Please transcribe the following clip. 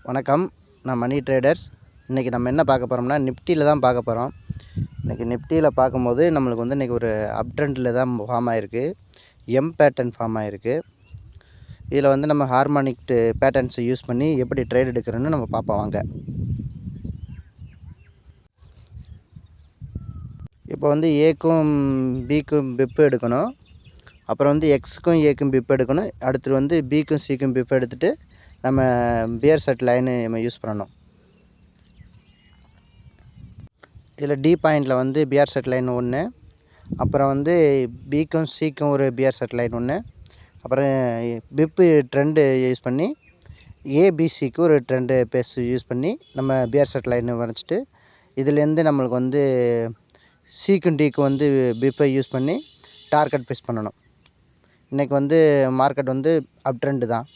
வணக்கம். நான் மணி ட்ரேடர்ஸ். இன்றைக்கி நம்ம என்ன பார்க்க போகிறோம்னா நிஃப்டியில் தான் பார்க்க போகிறோம். இன்றைக்கி நிஃப்டியில் பார்க்கும்போது நம்மளுக்கு வந்து இன்றைக்கி ஒரு அப் ட்ரெண்டில் தான் ஃபார்ம் ஆகிருக்கு. எம் பேட்டர்ன் ஃபார்ம் ஆகிருக்கு. இதில் வந்து நம்ம ஹார்மோனிக் பேட்டர்ன்ஸை யூஸ் பண்ணி எப்படி ட்ரேட் எடுக்கிறோன்னு நம்ம பார்ப்போம் வாங்க. இப்போ வந்து ஏக்கும் பிக்கும் பிப்பு எடுக்கணும். அப்புறம் வந்து எக்ஸுக்கும் ஏக்கும் பிப் எடுக்கணும். அடுத்து வந்து பிக்கும் சிக்கும் பிப் எடுத்துகிட்டு நம்ம பியர் செட் லைனு நம்ம யூஸ் பண்ணணும். இதில் டி பாயிண்டில் வந்து பியர் செட் லைன் ஒன்று, அப்புறம் வந்து பிக்கும் சிக்கும் ஒரு பியர் செட் லைன் ஒன்று, அப்புறம் பிப்பு ட்ரெண்டு யூஸ் பண்ணி ஏபிசிக்கு ஒரு ட்ரெண்டு பேஸ் யூஸ் பண்ணி நம்ம பியர் செட் லைன் வரைச்சிட்டு இதுலேருந்து நம்மளுக்கு வந்து சிக்கும் டிக்கும் வந்து பிப்பை யூஸ் பண்ணி டார்கெட் ஃபிக்ஸ் பண்ணணும். இன்றைக்கி வந்து மார்க்கெட் வந்து அப் ட்ரெண்டு தான்.